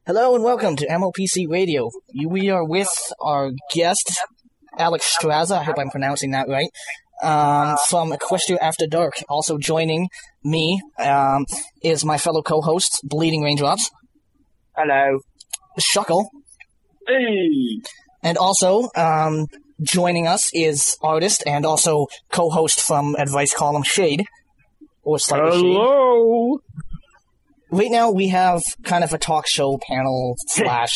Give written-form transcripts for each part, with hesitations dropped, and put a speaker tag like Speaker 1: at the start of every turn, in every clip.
Speaker 1: Hello and welcome to MLPC Radio. We are with our guest, Alexstrazsa, I hope I'm pronouncing that right, from Equestria After Dark. Also joining me is my fellow co-host, Bleeding Raindrops.
Speaker 2: Hello.
Speaker 1: Shuckle.
Speaker 2: Hey.
Speaker 1: And also, joining us is artist and also co-host from Advice Column Shade. Or Slightly Shade.
Speaker 2: Hello.
Speaker 1: Right now we have kind of a talk show panel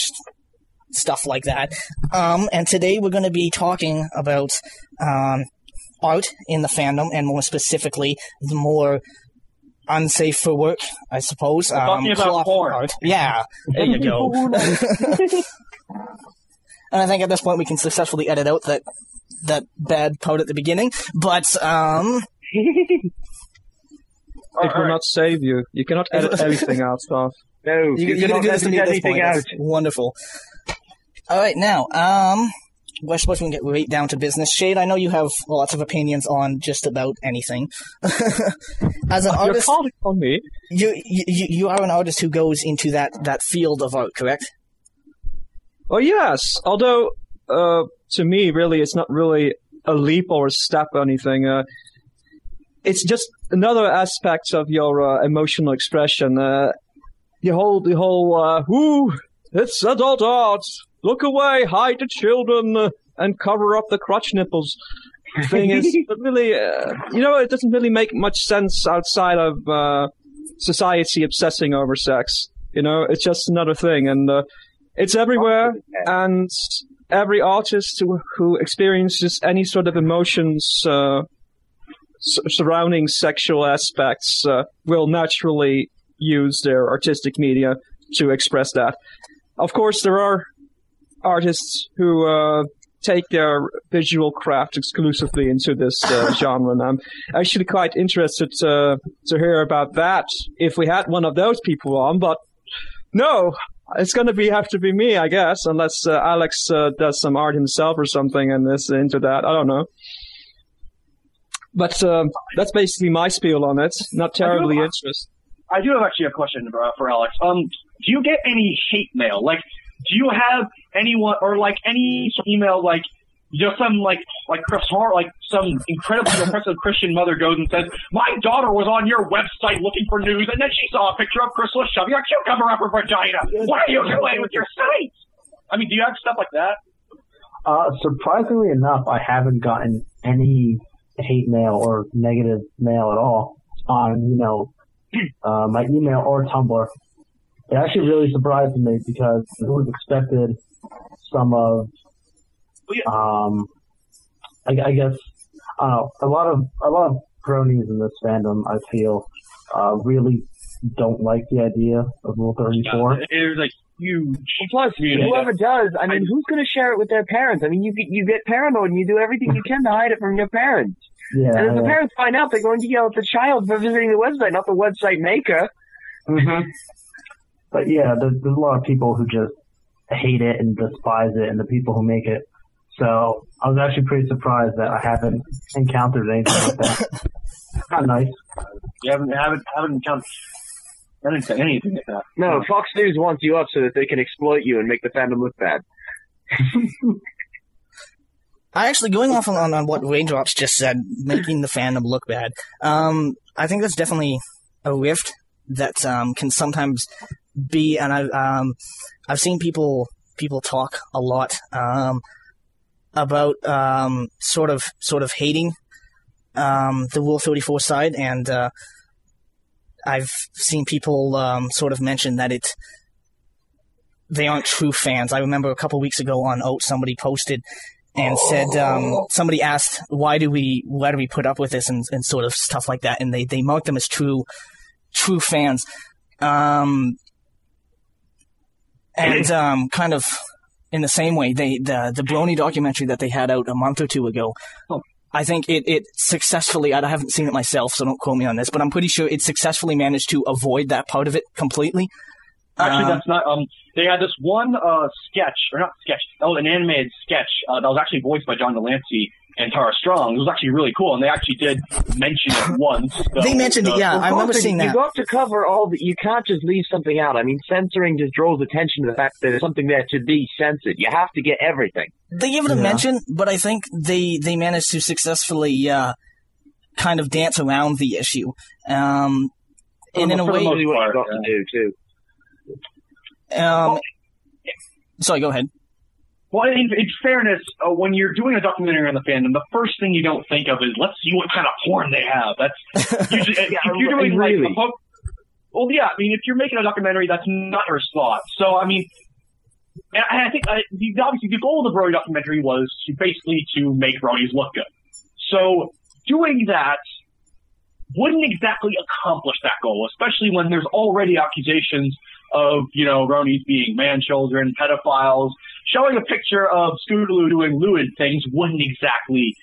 Speaker 1: / stuff like that. And today we're going to be talking about art in the fandom, and more specifically, the more unsafe for work, I suppose.
Speaker 2: Talking about porn.
Speaker 1: Art. Yeah, there you go. And I think at this point we can successfully edit out that bad part at the beginning. But
Speaker 3: It will not save you. You cannot edit everything out, stuff.
Speaker 2: No,
Speaker 1: you cannot edit anything out. Wonderful. All right, now, we're supposed to get right down to business. Shade, I know you have lots of opinions on just about anything. As an artist,
Speaker 3: you're calling on me.
Speaker 1: You are an artist who goes into that field of art, correct?
Speaker 3: Oh yes. Although, to me, really, it's not really a leap or a step or anything. It's just another aspect of your emotional expression. The whole, it's adult art. Look away, hide the children, and cover up the crotch nipples thing is really, it doesn't really make much sense outside of society obsessing over sex. It's just another thing, and it's everywhere, and every artist who experiences any sort of emotions surrounding sexual aspects will naturally use their artistic media to express that. Of course, there are artists who take their visual craft exclusively into this genre, and I'm actually quite interested to hear about that if we had one of those people on, but no, it's going to have to be me, I guess, unless Alex does some art himself or something and is into that. I don't know. But that's basically my spiel on it. Not terribly interested.
Speaker 2: I do have actually a question for Alex. Do you get any hate mail? Like, do you have anyone or like any email like just some like Chris Hart, like some incredibly oppressive Christian mother goes and says, "My daughter was on your website looking for news, and then she saw a picture of Crystal shoving a cucumber up her vagina. What are you doing with your site?" I mean, do you have stuff like that?
Speaker 4: Surprisingly enough, I haven't gotten any hate mail or negative mail at all on, my email or Tumblr. It actually really surprised me because I would have expected some of, I guess, a lot of cronies in this fandom, I feel, really don't like the idea of Rule 34.
Speaker 2: Yeah, it was like huge.
Speaker 5: Plus, whoever does, I mean, who's going to share it with their parents? I mean, you get paranoid and you do everything you can to hide it from your parents.
Speaker 4: Yeah,
Speaker 5: and if the parents find out, they're going to yell at the child for visiting the website, not the website maker.
Speaker 4: Mm-hmm. But yeah, there's a lot of people who just hate it and despise it, and the people who make it. So I was actually pretty surprised that I haven't encountered anything like that. Not nice.
Speaker 2: You haven't encountered anything like that.
Speaker 5: No, Fox News wants you up so that they can exploit you and make the fandom look bad.
Speaker 1: Actually, going off on what Raindrops just said, making the fandom look bad, I think that's definitely a rift that can sometimes be, and I've seen people talk a lot about sort of hating the Rule 34 side, and I've seen people sort of mention that they aren't true fans. I remember a couple weeks ago on Oat, somebody posted and said, somebody asked, why do we put up with this and sort of stuff like that, and they marked them as true fans. And kind of in the same way, the Brony documentary that they had out a month or two ago, I think it successfully, I haven't seen it myself, so don't quote me on this, but I'm pretty sure it successfully managed to avoid that part of it completely.
Speaker 2: Actually, that's not, they had this one an animated sketch that was actually voiced by John Delancey, and Tara Strong. It was actually really cool, and they actually did mention it once. So,
Speaker 1: they mentioned it, yeah. I remember seeing that.
Speaker 5: You got to cover all the. You can't just leave something out. I mean, censoring just draws attention to the fact that there's something there to be censored. You have to get everything.
Speaker 1: They gave it a mention, but I think they managed to successfully kind of dance around the issue. And in a way,
Speaker 5: what you got to do too.
Speaker 1: Sorry, go ahead.
Speaker 2: Well, in fairness, when you're doing a documentary on the fandom, the first thing you don't think of is, let's see what kind of porn they have. That's usually, if you're doing like a book. Well, yeah, I mean, if you're making a documentary, that's not your spot. So, I mean, and I think obviously the goal of the Brody documentary was basically to make Bronies look good. So, doing that wouldn't exactly accomplish that goal, especially when there's already accusations of, Bronies being man-children, pedophiles. Showing a picture of Scootaloo doing lewd things wouldn't exactly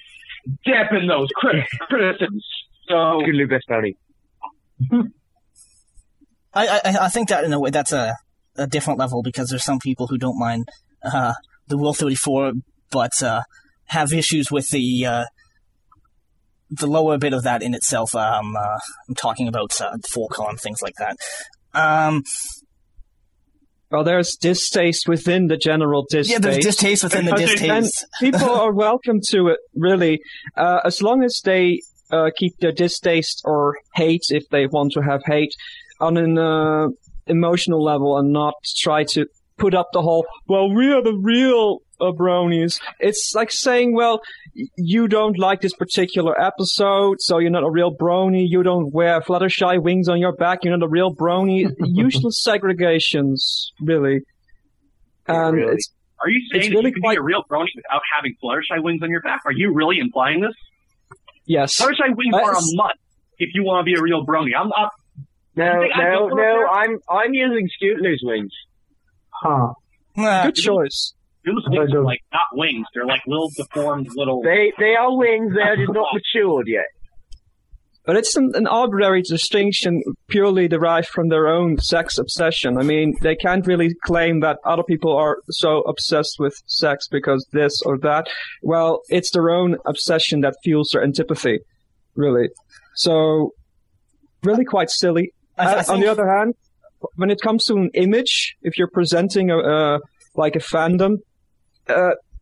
Speaker 2: dampen those criticisms. So,
Speaker 5: Scootaloo best Brony.
Speaker 1: I think that in a way that's a different level, because there's some people who don't mind the Rule 34, but have issues with the lower bit of that in itself. I'm talking about Fulcon, things like that.
Speaker 3: Well, there's distaste within the general distaste.
Speaker 1: Yeah, there's distaste within the distaste.
Speaker 3: And people are welcome to it, really, as long as they keep their distaste or hate, if they want to have hate, on an emotional level, and not try to put up the whole, well, we are the real bronies. It's like saying, well, you don't like this particular episode, so you're not a real brony. You don't wear Fluttershy wings on your back, you're not a real brony. Usual segregations, really. And
Speaker 2: really? Are you saying
Speaker 3: really
Speaker 2: that you can be a real brony without having Fluttershy wings on your back? Are you really implying this?
Speaker 3: Yes.
Speaker 2: Fluttershy wings are a must if you want to be a real brony.
Speaker 5: I'm using Scootaloo's wings.
Speaker 4: Huh.
Speaker 3: Good choice.
Speaker 2: Those wings are like not wings; they're like little deformed little.
Speaker 5: They are wings. They're just not matured yet.
Speaker 3: But it's an arbitrary distinction purely derived from their own sex obsession. I mean, they can't really claim that other people are so obsessed with sex because this or that. Well, it's their own obsession that fuels their antipathy, really. So, really quite silly. On the other hand, when it comes to an image, if you're presenting a fandom,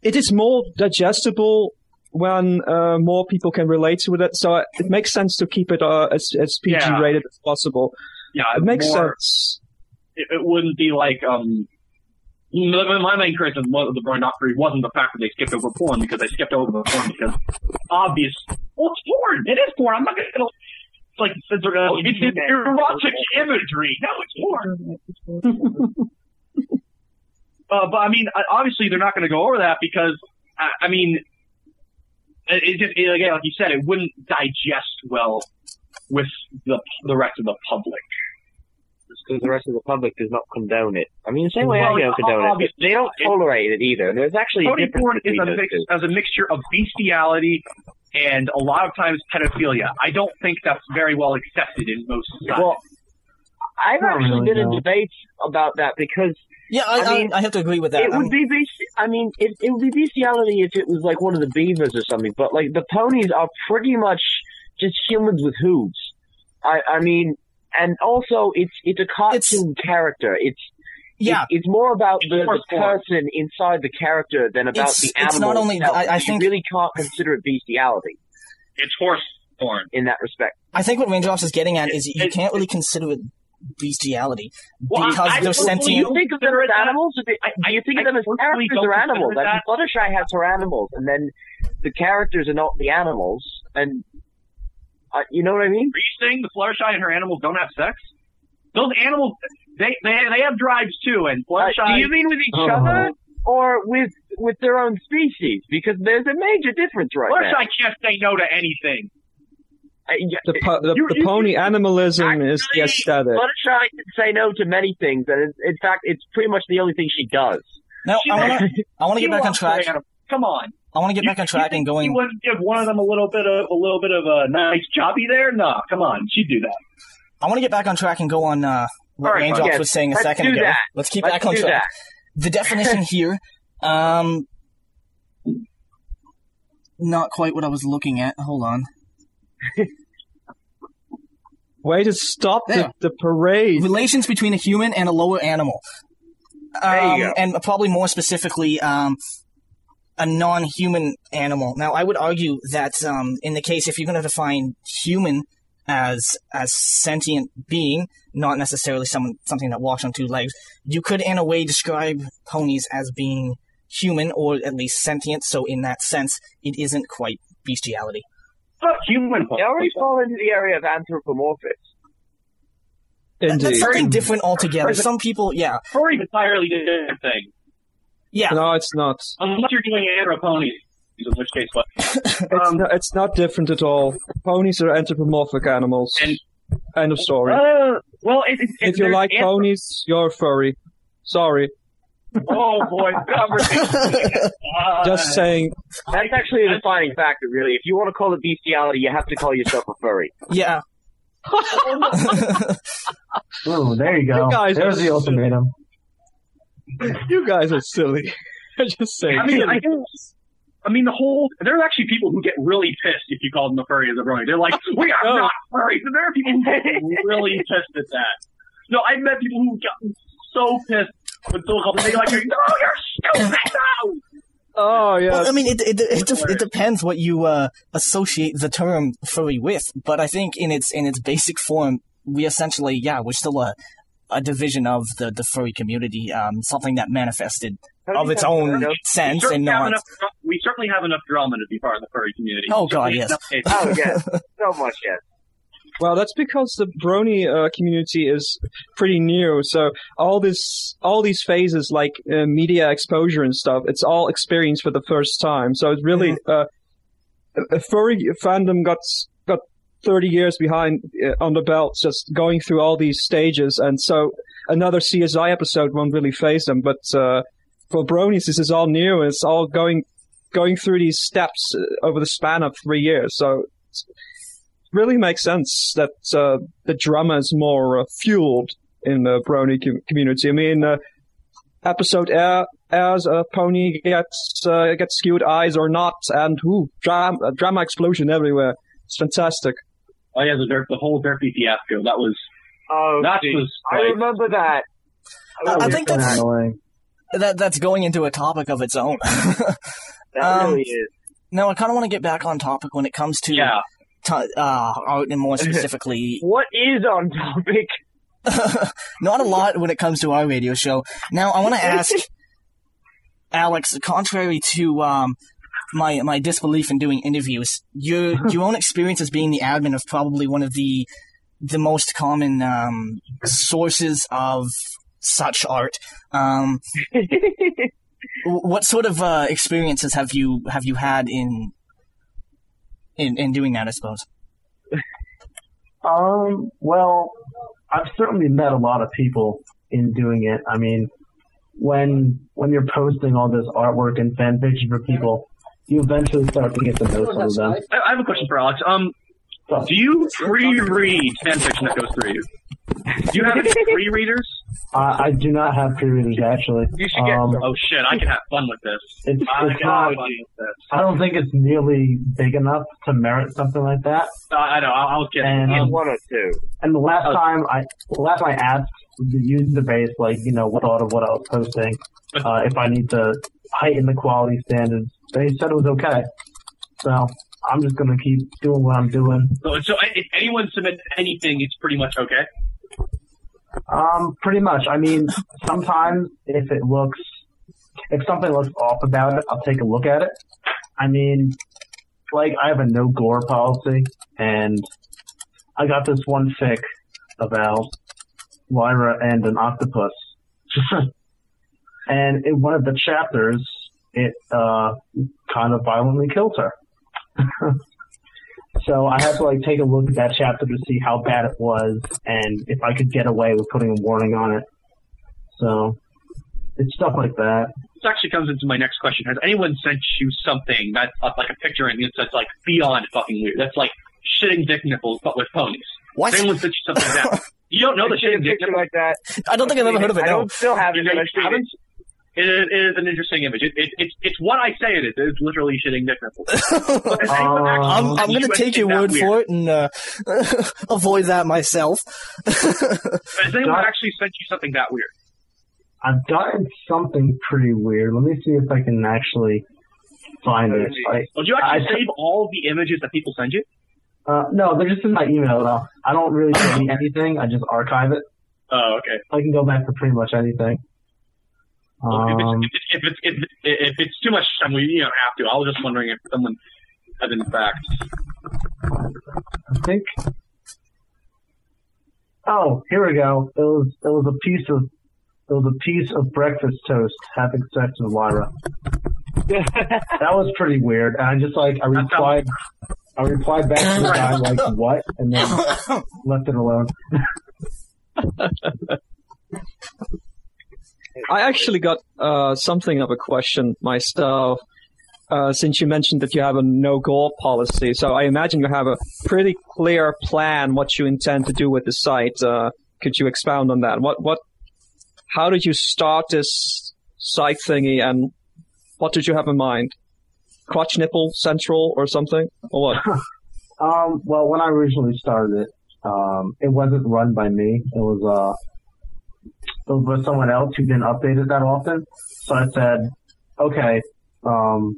Speaker 3: it is more digestible when more people can relate to it. So it makes sense to keep it as PG rated as possible. Yeah, it makes sense.
Speaker 2: It wouldn't be like my main criticism of the Brony documentary wasn't the fact that they skipped over porn, because they skipped over the porn because obvious. Well, it's porn. It is porn. I'm not gonna. It's like it's erotic imagery. No, it's porn. But I mean, obviously they're not going to go over that because, I mean, again, like you said, it wouldn't digest well with the rest of the public.
Speaker 5: It's because the rest of the public does not condone it. I mean, the same way I don't condone it. They don't tolerate it either. There's actually a difference
Speaker 2: porn
Speaker 5: between
Speaker 2: is a mixture of bestiality and a lot of times pedophilia. I don't think that's very well accepted in most societies.
Speaker 5: Well, I've actually been in debates about that because.
Speaker 1: Yeah, I have to agree with that.
Speaker 5: It would be it would be bestiality if it was like one of the beavers or something, but like the ponies are pretty much just humans with hooves. I mean, and also it's a cartoon character. It's more about the person inside the character than about the animal. It's not only I think you really can't consider it bestiality.
Speaker 2: It's horse porn
Speaker 5: in that respect.
Speaker 1: I think what Raindrops is getting at is you can't really consider it bestiality because they're sentient.
Speaker 5: Do you think of them as animals? Do you think of them as characters or animals? I mean, Fluttershy has her animals, and then the characters are not the animals. And you know what I mean?
Speaker 2: Are you saying the Fluttershy and her animals don't have sex? Those animals, they have drives too. And Fluttershy.
Speaker 5: Do you mean with each other or with their own species? Because there's a major difference right there.
Speaker 2: Fluttershy can't say no to anything.
Speaker 3: The pony animalism is the aesthetic.
Speaker 5: Fluttershy can say no to many things, and in fact, it's pretty much the only thing she does.
Speaker 1: No, I want to get back on track.
Speaker 2: Come on,
Speaker 1: I want to get back on track and going.
Speaker 2: You wouldn't give one of them a little bit of a nice jobby there? No, come on, she'd do that.
Speaker 1: I want to get back on track and go on what Raindrops was saying a second ago. Let's keep back on track. The definition here. not quite what I was looking at. Hold on.
Speaker 3: Way to stop
Speaker 1: There.
Speaker 3: the parade.
Speaker 1: Relations between a human and a lower animal.
Speaker 5: There you go.
Speaker 1: And probably more specifically, a non-human animal. Now, I would argue that in the case, if you're going to define human as sentient being, not necessarily something that walks on two legs, you could, in a way, describe ponies as being human, or at least sentient, so in that sense, it isn't quite bestiality.
Speaker 2: But human
Speaker 5: They already fall into the area of anthropomorphics.
Speaker 3: Indeed.
Speaker 1: That's something different altogether. Some people, yeah.
Speaker 2: Furry's entirely different thing.
Speaker 1: Yeah.
Speaker 3: No, it's not.
Speaker 2: Unless you're doing androponies, in which case, but
Speaker 3: It's not different at all. Ponies are anthropomorphic animals. End of story.
Speaker 2: well,
Speaker 3: If you like ponies, you're a furry. Sorry.
Speaker 2: Oh boy, conversation.
Speaker 3: Just saying.
Speaker 5: That's actually a defining factor, really. If you want to call it bestiality, you have to call yourself a furry.
Speaker 1: Yeah.
Speaker 4: Ooh, there you go.
Speaker 3: You guys
Speaker 4: There's
Speaker 3: are
Speaker 4: the ultimatum.
Speaker 3: You guys are silly. I'm just saying.
Speaker 2: I mean, there are actually people who get really pissed if you call them a furry as a brony. They're like, we are not furries. And there are people who get really pissed at that. No, I've met people who got so pissed when someone calls them, they're like, no, you're stupid, no!
Speaker 3: Oh, yeah.
Speaker 1: Well, I mean, it depends what you associate the term furry with, but I think in its basic form, we essentially, we're still a division of the furry community, something that manifested of its own sense and not.
Speaker 2: We certainly have enough drama to be part of the furry community.
Speaker 1: Oh God, yes.
Speaker 5: Oh, yes. So much, yes.
Speaker 3: Well, that's because the brony community is pretty new. So all these phases, like media exposure and stuff, it's all experienced for the first time. So it's really a furry fandom got 30 years behind on the belt, just going through all these stages. And so another CSI episode won't really phase them. But for bronies, this is all new, and it's all going through these steps over the span of 3 years. So really makes sense that the drama is more fueled in the brony community. I mean, episode airs, a pony gets skewed eyes or not, and drama explosion everywhere. It's fantastic.
Speaker 2: Oh yeah, the whole Derpy fiasco. That was.
Speaker 5: Oh,
Speaker 2: that
Speaker 5: geez.
Speaker 2: was.
Speaker 5: I remember that.
Speaker 1: I think that's
Speaker 4: annoying.
Speaker 1: That's going into a topic of its own.
Speaker 5: That really is.
Speaker 1: Now, I kind of want to get back on topic when it comes to art, and more specifically,
Speaker 5: What is on topic?
Speaker 1: not a lot when it comes to our radio show. Now, I want to ask Alex, contrary to my disbelief in doing interviews, your own experience as being the admin of probably one of the most common sources of such art. What sort of experiences have you had in doing that, I suppose?
Speaker 4: Well, I've certainly met a lot of people in doing it. I mean, when you're posting all this artwork and fan fiction for people, you eventually start to get to know some of them.
Speaker 2: I have a question for Alex. Do you pre-read fanfiction that goes through you? Do you have any pre-readers?
Speaker 4: I do not have pre-readers, actually.
Speaker 5: You should get
Speaker 2: Oh shit, I can have fun with this.
Speaker 4: It's not, I don't think it's nearly big enough to merit something like that.
Speaker 2: I know, I was kidding.
Speaker 4: And,
Speaker 5: one or two.
Speaker 4: and the last time I asked the user base, like, what thought of what I was posting, if I need to heighten the quality standards, they said it was okay. So I'm just going to keep doing what I'm doing.
Speaker 2: So if anyone submits anything, it's pretty much okay?
Speaker 4: Pretty much. I mean, sometimes if something looks off about it, I'll take a look at it. I mean, like, I have a no gore policy, and I got this one fic about Lyra and an octopus. And in one of the chapters, it kind of violently kills her. So I had to take a look at that chapter to see how bad it was and if I could get away with putting a warning on it. So it's stuff like that.
Speaker 2: This actually comes into my next question. Has anyone sent you something that's like a picture and that's like beyond fucking weird? That's like shitting dick nipples but with ponies.
Speaker 1: What?
Speaker 2: Has anyone sent you something like that? You don't know the shitting dick
Speaker 5: Picture
Speaker 2: nipples?
Speaker 5: like that.
Speaker 1: I don't think I've ever heard of it.
Speaker 5: I
Speaker 1: No.
Speaker 5: don't still have it.
Speaker 2: You
Speaker 5: but I've seen
Speaker 2: haven't?
Speaker 5: it.
Speaker 2: It is an interesting image. It's what I say it is. It's literally shitting dick nipples.
Speaker 1: I'm going to take your word for it and avoid that myself.
Speaker 2: Has anyone actually sent you something that weird?
Speaker 4: I've gotten something pretty weird. Let me see if I can actually find it.
Speaker 2: Would you actually save all the images that people send you?
Speaker 4: No, they're just in my email, though. I don't really delete anything. I just archive it.
Speaker 2: Oh, okay.
Speaker 4: I can go back to pretty much anything.
Speaker 2: If it's too much time, you don't have to. I was just wondering if someone has in fact.
Speaker 4: I think. Oh, here we go. It was a piece of breakfast toast having sex with Lyra. That was pretty weird. And I just I replied back to the guy like what, and then left it alone.
Speaker 3: I actually got something of a question myself, since you mentioned that you have a no-gore policy. So I imagine you have a pretty clear plan what you intend to do with the site. Could you expound on that? How did you start this site thingy, and what did you have in mind? Crotch nipple central or something, or what?
Speaker 4: Well, when I originally started it, it wasn't run by me. It was with someone else who didn't update it that often. So I said, okay, can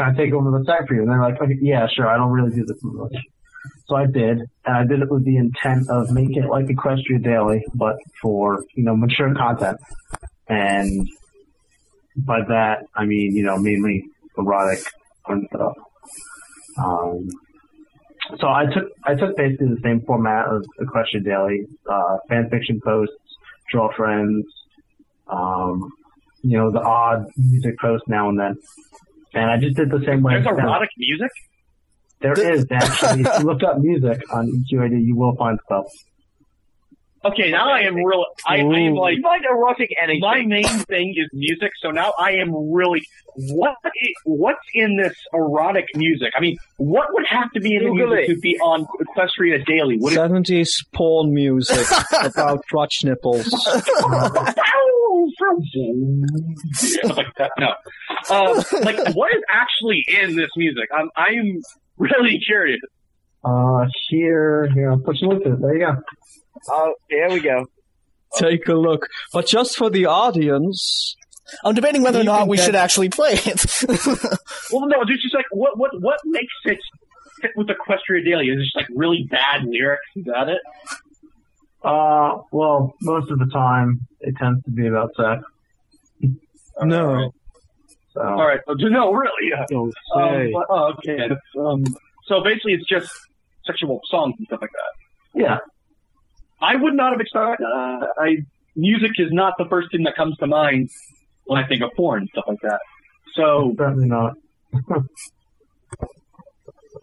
Speaker 4: I take over the site for you? And they're like, okay, yeah, sure. I don't really do this much. So I did, and I did it with the intent of making it like Equestria Daily, but for, mature content. And by that, I mean, mainly erotic and stuff. So I took basically the same format of Equestria Daily, fanfiction posts, draw friends, the odd music post now and then. And I just did the same way.
Speaker 2: There's erotic music?
Speaker 4: There is, actually. If you look up music on EQAD, you will find stuff.
Speaker 2: Okay, now I am real. I am like,
Speaker 5: you find erotic anything.
Speaker 2: My main thing is music, so now I am really. What's in this erotic music? I mean, what would have to be in the music to be on Equestria Daily?
Speaker 3: 70s porn music about crotch nipples.
Speaker 2: Like that, no. What is actually in this music? I'm really curious.
Speaker 4: Here, I'll put you with it. There you go.
Speaker 5: Oh, here we go.
Speaker 3: Take a look. But just for the audience...
Speaker 1: I'm debating whether or not we should actually play it.
Speaker 2: Well, no, it's just like, what makes it fit with Equestria Daily? Is it just like really bad lyrics? Is that it?
Speaker 4: Well, most of the time, it tends to be about sex.
Speaker 3: No.
Speaker 4: So.
Speaker 2: All right. No, really? Yeah. Okay. So basically, it's just sexual songs and stuff like that.
Speaker 4: Yeah.
Speaker 2: I would not have expected. Music is not the first thing that comes to mind when I think of porn and stuff like that. So
Speaker 4: certainly not.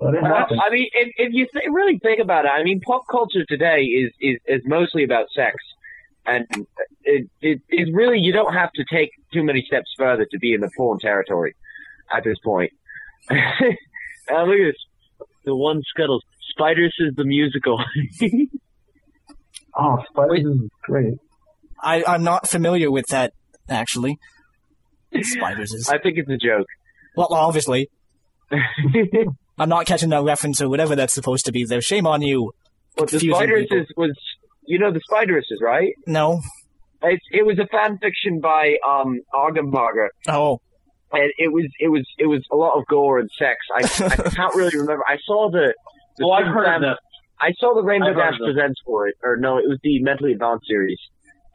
Speaker 5: I mean, if you really think about it, I mean, pop culture today is mostly about sex, and it really, you don't have to take too many steps further to be in the porn territory at this point. Look at this. The one Scuttles. Spiders is the musical.
Speaker 4: Oh, Spiders is great.
Speaker 1: I'm not familiar with that, actually. Spiders is...
Speaker 5: I think it's a joke.
Speaker 1: Well, obviously. I'm not catching that reference or whatever that's supposed to be there. Shame on you.
Speaker 5: Well, the Spiders was... You know the Spiders, right?
Speaker 1: No.
Speaker 5: It was a fan fiction by Argenbarger.
Speaker 1: Oh.
Speaker 5: And it was a lot of gore and sex. I can't really remember. I saw the
Speaker 2: I've heard of this.
Speaker 5: I saw the Rainbow Dash Presents for it, or no, it was the Mentally Advanced series,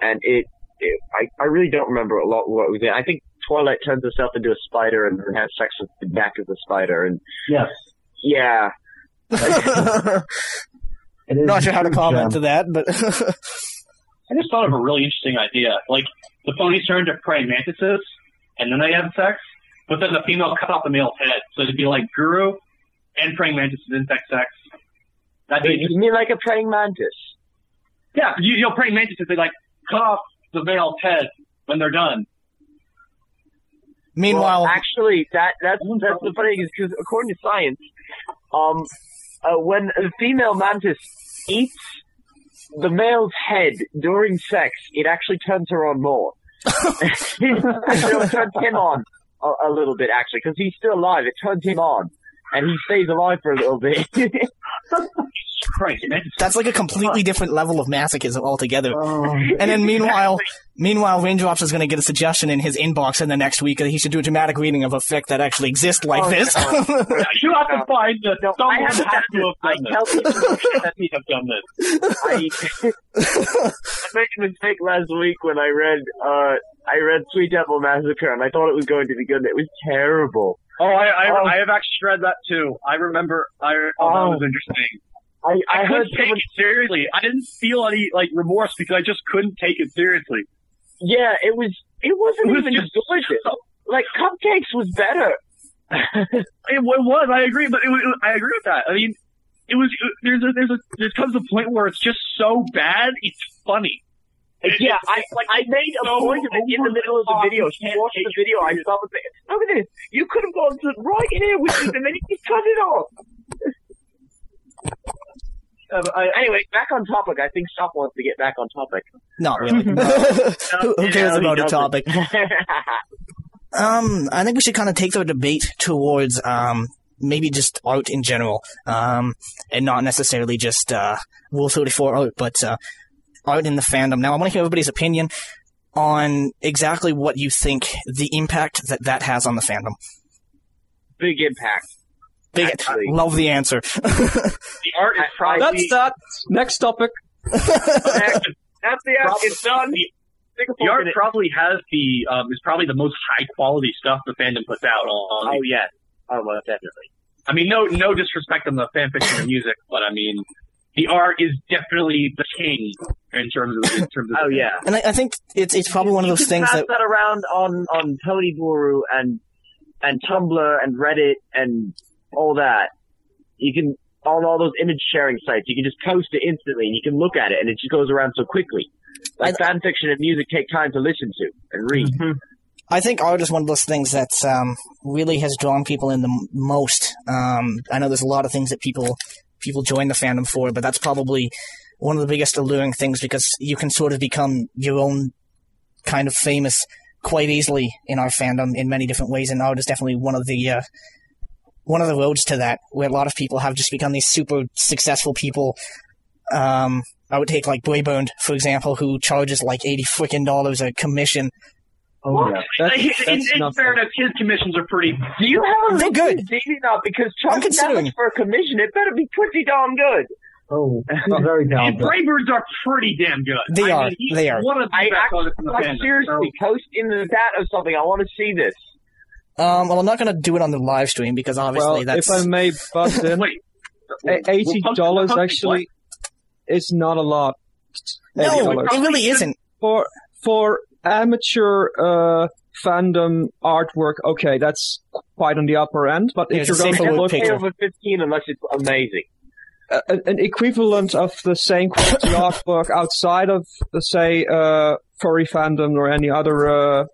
Speaker 5: and I really don't remember a lot what was in. I think Twilight turns herself into a spider and has sex with the back of the spider, and
Speaker 4: yes,
Speaker 5: yeah.
Speaker 1: Not sure how to comment to that, but
Speaker 2: I just thought of a really interesting idea. Like the ponies turn to praying mantises, and then they have sex, but then the female cut off the male's head, so it'd be like Guru and praying mantises insect sex.
Speaker 5: You mean like a praying mantis?
Speaker 2: Yeah, praying mantises, they like cut off the male's head when they're done.
Speaker 1: Meanwhile,
Speaker 5: well, actually, that's the funny thing is because according to science, when a female mantis eats the male's head during sex, it actually turns her on more. It turns him on a little bit, actually, because he's still alive. It turns him on, and he stays alive for a little bit.
Speaker 2: Christ, man.
Speaker 1: That's like a completely different level of masochism altogether. And then meanwhile, Raindrops is going to get a suggestion in his inbox in the next week that he should do a dramatic reading of a fic that actually exists like this.
Speaker 2: You have to find that someone has to have done this.
Speaker 5: I made a mistake last week when I read Sweet Devil Massacre, and I thought it was going to be good, and it was terrible.
Speaker 2: Oh, I have actually read that too. I remember. That was interesting. I couldn't take it seriously. I didn't feel any remorse because I just couldn't take it seriously.
Speaker 5: Yeah, it wasn't even good. Cupcakes was better.
Speaker 2: It was. I agree, but I agree with that. I mean, there comes a point where it's just so bad, it's funny.
Speaker 5: Yeah, I made a point of it in the middle of the video. She watched the video, I stopped and said, look at this, you could have gone to right in here with this and then you just cut it off. Anyway, back on topic. I think Stop wants to get back on topic.
Speaker 1: Not really. Who cares about a topic? I think we should kind of take the debate towards maybe just art in general, and not necessarily just Rule 34 art, but art in the fandom. Now, I want to hear everybody's opinion on exactly what you think the impact that has on the fandom.
Speaker 5: Big impact.
Speaker 1: Love the answer.
Speaker 2: The art is probably...
Speaker 3: That's that. Next topic.
Speaker 5: That's the act. It's done.
Speaker 2: The art probably has is probably the most high quality stuff the fandom puts out on.
Speaker 5: Oh, yeah. Oh, well, definitely.
Speaker 2: I mean, no disrespect on the fanfiction and music, but I mean, the art is definitely the king in terms of.
Speaker 5: Oh, yeah.
Speaker 1: And I think it's probably one of those things
Speaker 5: that around on Pony Guru and Tumblr and Reddit and all that. You can, on all those image sharing sites, you can just post it instantly and you can look at it and it just goes around so quickly. Fanfiction and music take time to listen to and read. Mm-hmm.
Speaker 1: I think art is one of those things that really has drawn people in the most. I know there's a lot of things that people join the fandom for, but that's probably one of the biggest alluring things because you can sort of become your own kind of famous quite easily in our fandom in many different ways, and art is definitely one of the roads to that, where a lot of people have just become these super successful people. I would take like Brayburned, for example, who charges like $80 a commission.
Speaker 2: Oh, yeah. In fairness, his commissions are pretty...
Speaker 5: Do you have a
Speaker 1: They're good.
Speaker 5: Maybe not, because charging that much for a commission, it better be pretty darn good.
Speaker 4: Oh, very talented.
Speaker 2: Braybirds are pretty damn good.
Speaker 1: They are.
Speaker 2: One of the best artists in the fandom.
Speaker 5: Seriously, post in the chat or something. I want to see this.
Speaker 1: Well, I'm not going to do it on the live stream because obviously that's...
Speaker 3: if I may butt in,
Speaker 2: Wait,
Speaker 3: $80 actually is not a lot.
Speaker 1: No, it really isn't.
Speaker 3: For amateur fandom artwork, okay, that's quite on the upper end. But if you're going to look
Speaker 5: pay over 15 unless it's amazing.
Speaker 3: An equivalent of the same quality artwork outside of, say, furry fandom or any other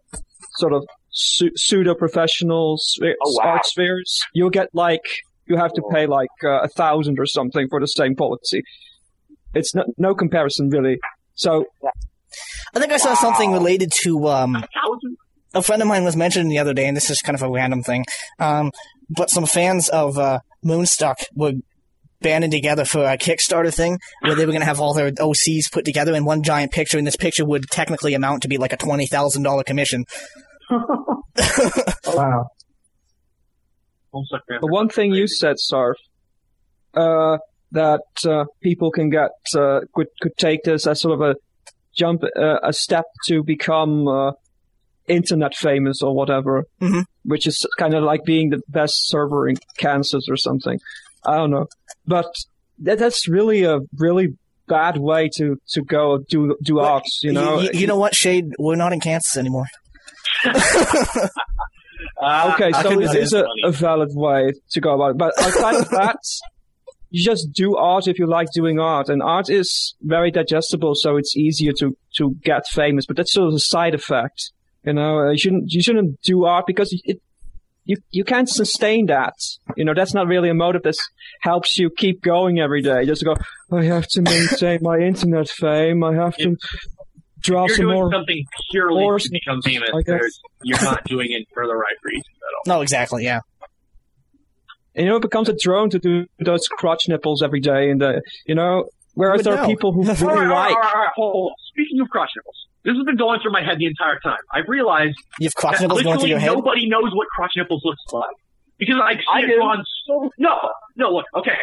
Speaker 3: sort of pseudo-professional art spheres, you have to pay like $1,000 or something for the same quality. It's no comparison really. So,
Speaker 1: I think I saw something related to a friend of mine was mentioning the other day, and this is kind of a random thing. But some fans of Moonstruck were banding together for a Kickstarter thing where they were going to have all their OCs put together in one giant picture, and this picture would technically amount to be like a $20,000 commission.
Speaker 4: Wow.
Speaker 3: The one thing you said, Sarf, that people can get could take this as sort of a step to become internet famous or whatever,
Speaker 1: mm-hmm.
Speaker 3: which is kind of like being the best server in Kansas or something. I don't know, but that's really a really bad way to go do arts. You know.
Speaker 1: You know what, Shade? We're not in Kansas anymore.
Speaker 3: Okay, so it is a valid way to go about it. But outside of that, you just do art if you like doing art. And art is very digestible, so it's easier to get famous. But that's sort of a side effect. You know, you shouldn't do art because you can't sustain that. You know, that's not really a motive that helps you keep going every day. Just go, I have to maintain my internet fame. I have to draw
Speaker 2: you're
Speaker 3: some
Speaker 2: doing
Speaker 3: more.
Speaker 2: something purely
Speaker 3: more
Speaker 2: to become famous.
Speaker 3: I guess.
Speaker 2: You're not doing it for the right reasons at all.
Speaker 1: No, exactly. Yeah.
Speaker 3: And, it becomes a drone to do those crotch nipples every day, and whereas there are people who really
Speaker 2: All
Speaker 3: like.
Speaker 2: right, hold on. Speaking of crotch nipples, this has been going through my head the entire time. I've realized
Speaker 1: You have crotch
Speaker 2: that
Speaker 1: nipples going through your head?
Speaker 2: nobody knows what crotch nipples looks like. Because I see it
Speaker 5: do.
Speaker 2: on so... No, look, okay.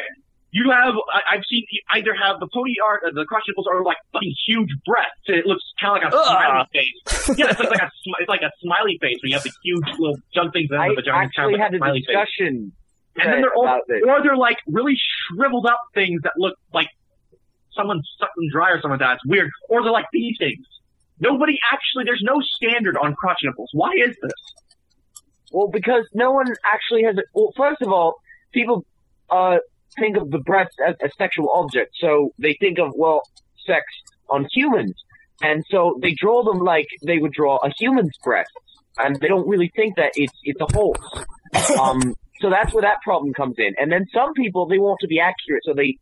Speaker 2: You have... I've seen you either have the pony art, the crotch nipples are like fucking huge breasts, and it looks kind of like a smiley face. Yeah, it's like a smiley face when you have the huge little junk things in
Speaker 5: I
Speaker 2: the vagina.
Speaker 5: actually had a
Speaker 2: smiley face.
Speaker 5: discussion
Speaker 2: And then they're
Speaker 5: about this.
Speaker 2: or they're like really shriveled up things that look like someone sucked them dry or something like that. It's weird. Or they're like these things. There's no standard on crotch nipples. Why is this?
Speaker 5: Well, because no one actually has. Well, first of all, people think of the breast as a sexual object, so they think of sex on humans, and so they draw them like they would draw a human's breast, and they don't really think that it's a horse. So that's where that problem comes in. And then some people, they want to be accurate, so they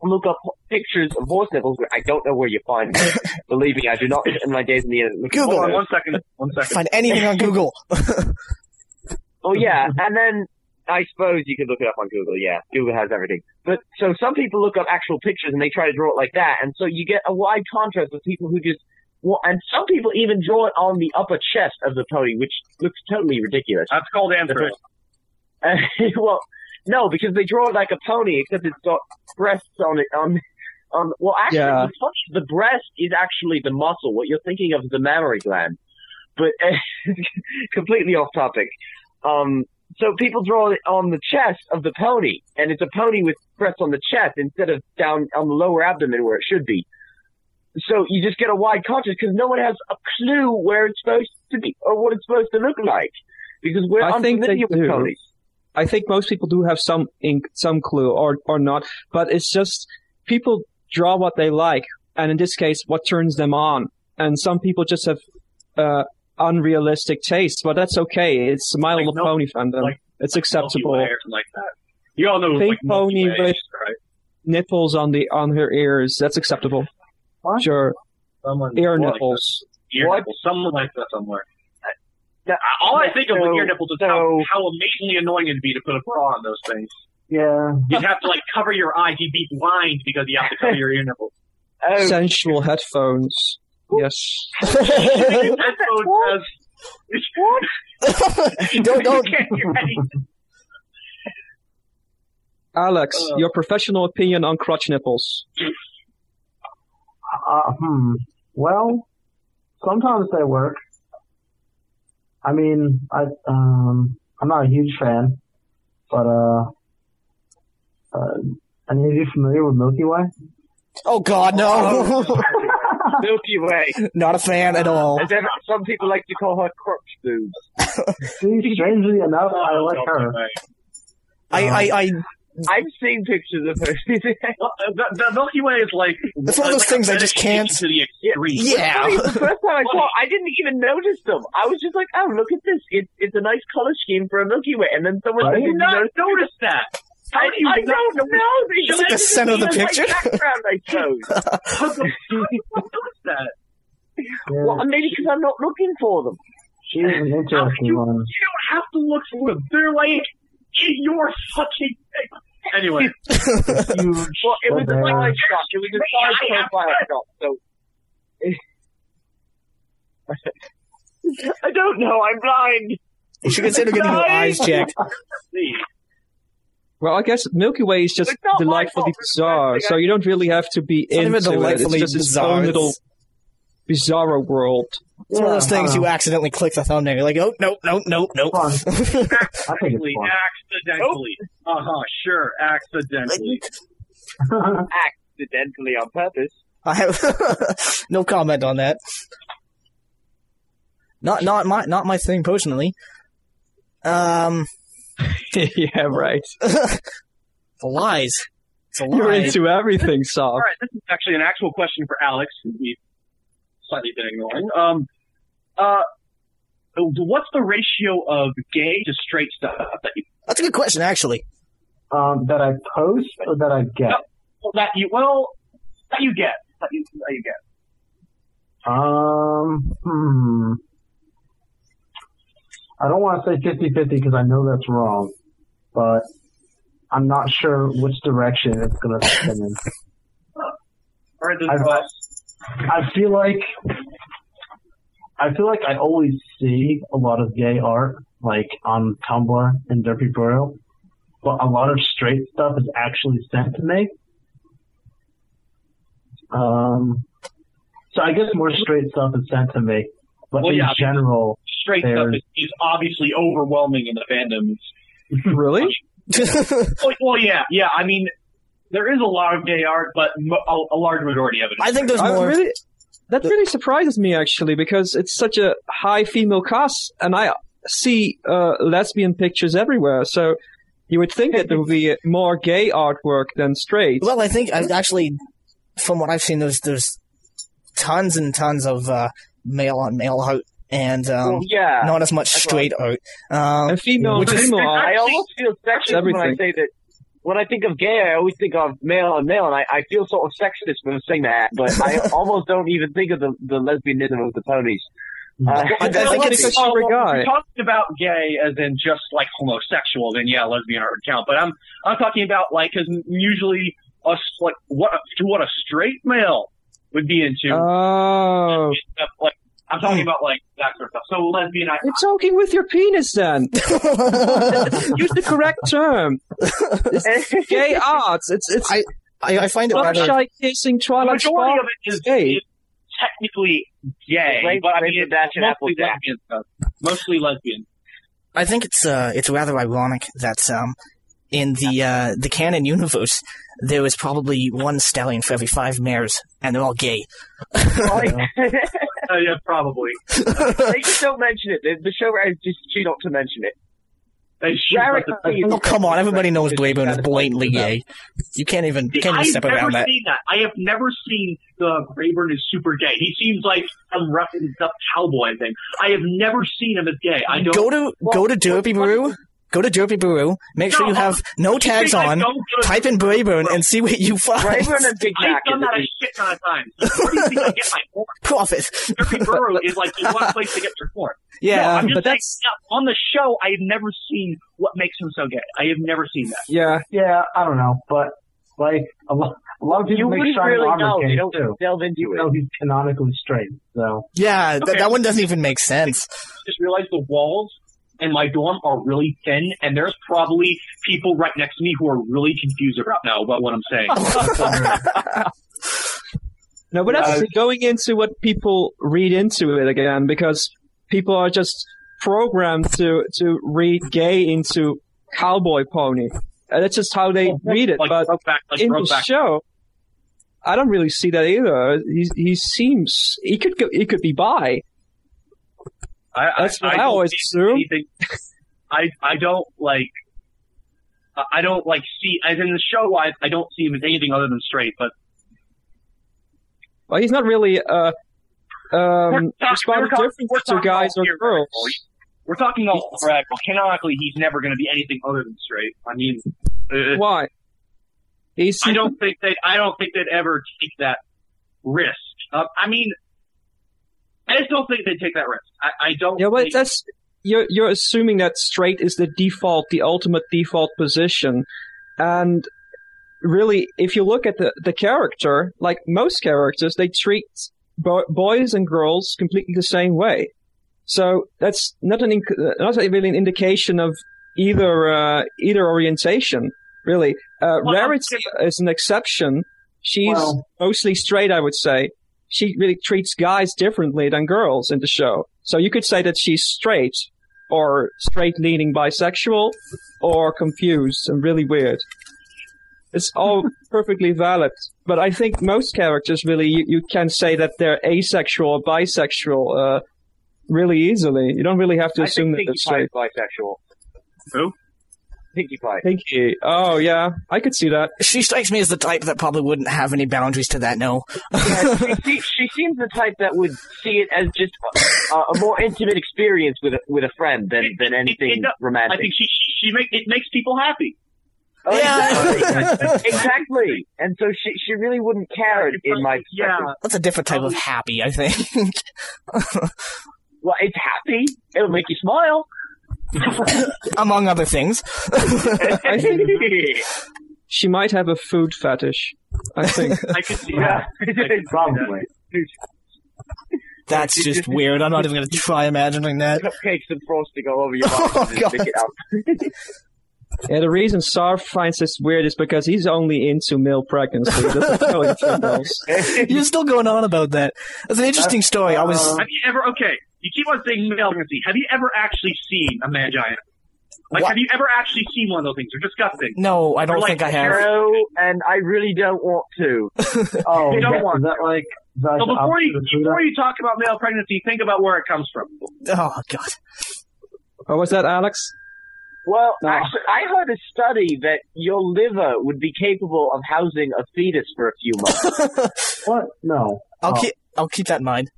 Speaker 5: look up pictures of horse nipples. I don't know where you find them. Believe me, I do not spend my days in the internet.
Speaker 1: Google.
Speaker 2: Hold on, one second.
Speaker 1: Find anything on Google.
Speaker 5: Oh yeah, and then I suppose you could look it up on Google. Yeah, Google has everything. But so some people look up actual pictures and they try to draw it like that, and so you get a wide contrast of people who just. Well, and some people even draw it on the upper chest of the pony, which looks totally ridiculous.
Speaker 2: That's called answering.
Speaker 5: Well, no, because they draw it like a pony, except it's got breasts on it. Well, actually,
Speaker 3: Yeah.
Speaker 5: the breast is actually the muscle. What you're thinking of is the mammary gland. But completely off topic. So people draw it on the chest of the pony, and it's a pony with breasts on the chest instead of down on the lower abdomen where it should be. So you just get a wide contrast because no one has a clue where it's supposed to be or what it's supposed to look like because we're unfamiliar with ponies.
Speaker 3: I think most people do have some clue or not, but it's just people draw what they like, and in this case, what turns them on. And some people just have unrealistic tastes, but that's okay. It's My Little Pony fandom. It's acceptable.
Speaker 2: Milky Way or something like that. You all know
Speaker 3: Pink
Speaker 2: like Milky
Speaker 3: pony
Speaker 2: Way,
Speaker 3: with
Speaker 2: right?
Speaker 3: nipples on her ears. That's acceptable.
Speaker 4: What?
Speaker 3: Sure. Ear
Speaker 2: Like
Speaker 3: nipples.
Speaker 2: Ear
Speaker 5: What?
Speaker 2: nipples. Someone like that somewhere. All I think of with ear nipples is how amazingly annoying it'd be to put a bra on those things.
Speaker 4: Yeah.
Speaker 2: You'd have to cover your eyes. You'd be blind because you have to cover your ear nipples.
Speaker 5: Oh,
Speaker 3: Sensual headphones. Yes.
Speaker 2: Headphones has...
Speaker 1: Don't.
Speaker 2: You can't hear anything.
Speaker 3: Alex, your professional opinion on crotch nipples.
Speaker 4: Well, sometimes they work. I mean, I'm not a huge fan, but any of you familiar with Milky Way?
Speaker 1: Oh God, no!
Speaker 5: Milky Way.
Speaker 1: Not a fan at all.
Speaker 5: Some people like to call her crotch boobs.
Speaker 4: See, strangely enough, I like her.
Speaker 5: I've seen pictures of her.
Speaker 2: The Milky Way is like...
Speaker 1: It's one of those things I just can't...
Speaker 2: To the extreme.
Speaker 1: Yeah.
Speaker 5: The first time I saw it, I didn't even notice them. I was just like, oh, look at this. It's a nice color scheme for a Milky Way. And then someone said,
Speaker 2: I did not notice that. How do you
Speaker 5: I don't know.
Speaker 1: It's like the center of the picture.
Speaker 5: Background, I suppose.
Speaker 2: How do you notice that?
Speaker 4: Yeah.
Speaker 5: Well, maybe because I'm not looking for them.
Speaker 4: She's an interesting
Speaker 2: You
Speaker 4: one.
Speaker 2: don't have to look for them. They're like in your fucking... Anyway.
Speaker 4: Huge.
Speaker 5: Well, it was a side shot. It was a side profile shot. So I don't know. I'm blind.
Speaker 1: You should consider getting your eyes checked.
Speaker 3: Well, I guess Milky Way is just
Speaker 5: It's not my
Speaker 3: delightfully
Speaker 5: fault.
Speaker 3: bizarre, so you don't really have to be
Speaker 1: Not even
Speaker 3: into it. It's
Speaker 1: delightfully
Speaker 3: just its
Speaker 1: bizarre.
Speaker 3: own little bizarro world.
Speaker 1: It's one of those things you accidentally click the thumbnail. You're like, oh, nope.
Speaker 4: Fun. I think it's
Speaker 2: Accidentally.
Speaker 4: fun.
Speaker 2: Sure, accidentally.
Speaker 5: Accidentally on purpose.
Speaker 1: I have no comment on that. Not my thing personally.
Speaker 3: Yeah, right.
Speaker 1: The lies. It's a lie.
Speaker 3: You're into everything, Soft.
Speaker 2: All right, this is actually an actual question for Alex, who we've slightly been ignoring. What's the ratio of gay to straight stuff that you...
Speaker 1: That's a good question, actually.
Speaker 4: That I post or that I get?
Speaker 2: That you get.
Speaker 4: I don't want to say 50-50 because I know that's wrong, but I'm not sure which direction it's going to spin in. I feel like I always see a lot of gay art, like on Tumblr and Derpy Bro, but a lot of straight stuff is actually sent to me. So I guess more straight stuff is sent to me, but in general,
Speaker 2: straight stuff is obviously overwhelming in the fandoms.
Speaker 3: Really?
Speaker 2: Well, yeah. I mean, there is a lot of gay art, but a large majority of it.
Speaker 1: I think there's more.
Speaker 3: That really surprises me, actually, because it's such a high female cast, and I see lesbian pictures everywhere, so you would think that there would be more gay artwork than straight.
Speaker 1: Well, I think actually, from what I've seen, there's tons and tons of male-on-male art, and not as much straight art.
Speaker 3: And female art.
Speaker 5: I almost feel sexist when I say that. When I think of gay, I always think of male on male, and I feel sort of sexist when I'm saying that, but I almost don't even think of the lesbianism of the ponies.
Speaker 1: I think it's
Speaker 2: if you're talking about gay as in just like homosexual, then yeah, lesbian art would count. But I'm talking about like, because usually us like what a straight male would be into.
Speaker 3: Oh.
Speaker 2: Like, I'm talking about like that sort of stuff. So lesbian.
Speaker 3: You're talking with your penis, then. Use the correct term. It's gay arts.
Speaker 1: I find it rather.
Speaker 3: Shy kissing Twilight
Speaker 2: Sparkle. The majority of it is technically gay, but I mean it's mostly lesbian stuff. Mostly lesbian.
Speaker 1: I think it's rather ironic that in the canon universe there was probably one stallion for every 5 mares, and they're all gay.
Speaker 2: Yeah, probably.
Speaker 5: They just don't mention it. The show writers just choose not to mention it.
Speaker 1: Oh, come on. Everybody knows Brayburn is blatantly gay. You can't even step around that.
Speaker 2: I have never seen the Brayburn is super gay. He seems like some rough-and-tough cowboy thing. I have never seen him as gay. I don't.
Speaker 1: Go to Derpy Brew. Go to Derpy Brew. Make sure you have no tags on. Type in Brayburn and see what you find.
Speaker 5: Brayburn and Big Jack.
Speaker 2: I've done that a shit ton of times. Where do you think I get my porn?
Speaker 1: Profit.
Speaker 2: Derpy Brew is like the one place to get your porn.
Speaker 1: Yeah,
Speaker 2: no, I'm just
Speaker 1: but
Speaker 2: saying,
Speaker 1: that's
Speaker 2: on the show. I have never seen what makes him so gay. I have never seen that.
Speaker 3: Yeah.
Speaker 4: I don't know, but like a lot of people make Shine Armor gay too.
Speaker 5: Delve into
Speaker 4: even though he's canonically straight. So
Speaker 1: yeah, that one doesn't even make sense.
Speaker 2: I just realized the walls in my dorm are really thin, and there's probably people right next to me who are really confused right now about what I'm saying.
Speaker 3: No, but that's going into what people read into it again, because people are just programmed to read gay into Cowboy Pony. And that's just how they read it. But in the show, I don't really see that either. He could be bi. That's what I always assume.
Speaker 2: I don't see, as in the show, I don't see him as anything other than straight, but.
Speaker 3: Well, he's not really, responding different to guys or girls.
Speaker 2: We're talking all correct. Canonically, he's never going to be anything other than straight. I mean.
Speaker 3: Why?
Speaker 2: I don't think they'd ever take that risk. I mean, I just don't think they'd take that risk. I don't.
Speaker 3: Yeah, but that's you're assuming that straight is the ultimate default position, and really, if you look at the character, like most characters, they treat boys and girls completely the same way. So that's not really an indication of either orientation. Really, Rarity is an exception. She's mostly straight, I would say. She really treats guys differently than girls in the show. So you could say that she's straight, or straight-leaning bisexual, or confused and really weird. It's all perfectly valid. But I think most characters really, you can say that they're asexual or bisexual really easily. You don't really have to assume that they're straight.
Speaker 5: Bisexual.
Speaker 2: Who?
Speaker 5: Pinkie Pie.
Speaker 3: Pinkie. Oh, yeah. I could see that.
Speaker 1: She strikes me as the type that probably wouldn't have any boundaries to that, no.
Speaker 5: Yeah, she seems the type that would see it as just a more intimate experience with a friend than anything romantic.
Speaker 2: I think it makes people happy.
Speaker 5: Exactly. And so she really wouldn't care in my perspective.
Speaker 2: Yeah.
Speaker 1: That's a different type of happy, I think.
Speaker 5: Well, it's happy. It'll make you smile.
Speaker 1: Among other things.
Speaker 3: I think she might have a food fetish. I think.
Speaker 2: I could see
Speaker 5: Yeah,
Speaker 2: that.
Speaker 4: Probably.
Speaker 1: That's just weird. I'm not even going to try imagining that.
Speaker 5: Cupcakes and frosting all over your mouth.
Speaker 1: Oh,
Speaker 5: and just pick it up.
Speaker 3: Yeah, the reason Sarv finds this weird is because he's only into male pregnancy. He doesn't know anything else.
Speaker 1: You're still going on about that. That's an interesting story.
Speaker 2: Have you ever, you keep on saying male pregnancy. Have you ever actually seen a man giant? Like,
Speaker 1: What?
Speaker 2: have you ever actually seen one of those things? They're disgusting.
Speaker 1: No, I don't
Speaker 2: Or like
Speaker 1: think I have.
Speaker 5: No, and I really don't want to.
Speaker 4: Oh,
Speaker 2: You don't want
Speaker 4: is that like... Is that
Speaker 2: So
Speaker 4: like
Speaker 2: before you
Speaker 4: opposite of
Speaker 2: talk about male pregnancy, think about where it comes from.
Speaker 1: Oh, God.
Speaker 3: What was that, Alex?
Speaker 5: Well,
Speaker 4: No.
Speaker 5: actually, I heard a study that your liver would be capable of housing a fetus for a few months.
Speaker 4: What? No.
Speaker 1: I'll keep that in mind.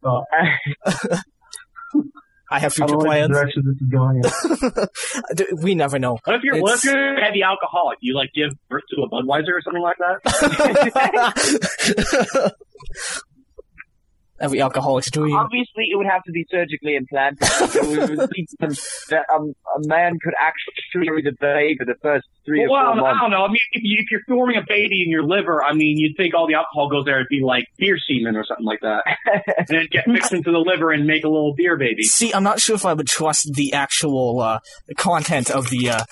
Speaker 4: Oh,
Speaker 1: I have
Speaker 4: I
Speaker 1: future
Speaker 4: don't like the
Speaker 1: plans.
Speaker 4: direction this is going in.
Speaker 1: We never know.
Speaker 2: What if you're
Speaker 1: It's-
Speaker 2: a heavy alcoholic? You like give birth to a Budweiser or something like that?
Speaker 1: Every alcoholic's dream.
Speaker 5: Obviously, it would have to be surgically implanted. So we would think that a man could actually carry the baby for the first 3 or 4
Speaker 2: Well, I
Speaker 5: months.
Speaker 2: don't know. I mean, if you're forming a baby in your liver, I mean, you'd think all the alcohol goes there. It'd be like beer semen or something like that, and then get mixed into the liver and make a little beer baby.
Speaker 1: See, I'm not sure if I would trust the actual content of the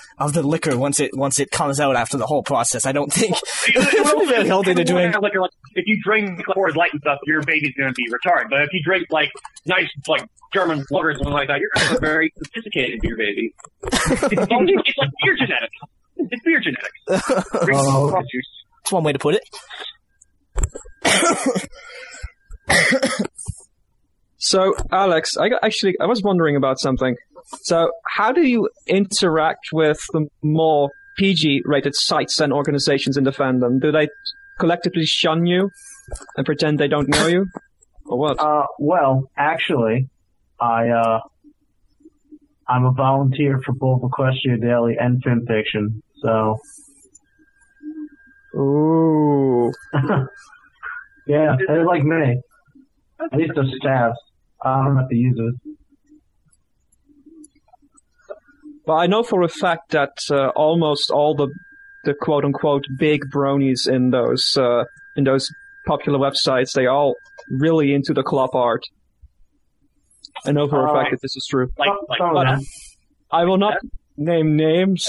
Speaker 1: liquor once it comes out after the whole process. I don't think it's very healthy to drink.
Speaker 2: Like, if you drink Coors Light and stuff, your baby's going to be retarded. But if you drink like nice, like German lager or something like that, you're going to have a very sophisticated beer baby. It's like beer genetics. It's beer genetics.
Speaker 4: Oh.
Speaker 1: That's one way to put it.
Speaker 3: So, Alex, I was wondering about something. So, how do you interact with the more PG-rated sites and organizations in the fandom? Do they collectively shun you and pretend they don't know you? Or what?
Speaker 4: Well, actually, I'm a volunteer for both Equestria Daily and Fanfiction, so
Speaker 3: Ooh.
Speaker 4: yeah, they're like me. At least they're staffs. I don't have to use it.
Speaker 3: But I know for a fact that almost all the quote-unquote big bronies in those popular websites, they all really into the club art. I know for a fact that this is true.
Speaker 2: Like,
Speaker 4: Some of
Speaker 3: but
Speaker 4: them.
Speaker 3: I will not name names,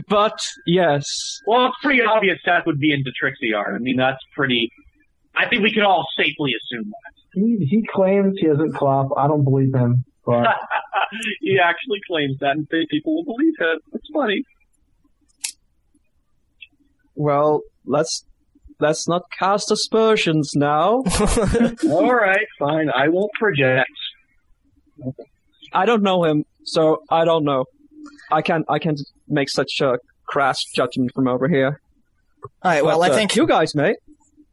Speaker 3: but yes.
Speaker 2: well, it's pretty obvious Seth would be into Trixie art. I mean, that's pretty. I think we can all safely assume that.
Speaker 4: He claims he hasn't clop. I don't believe him, but
Speaker 2: He actually claims that, and people will believe him. It's funny.
Speaker 3: Well, let's not cast aspersions now.
Speaker 2: All right, fine. I won't project.
Speaker 3: I don't know him, so I don't know. I can't make such a crass judgment from over here.
Speaker 1: All right. Well,
Speaker 3: But,
Speaker 1: I think
Speaker 3: you guys, mate.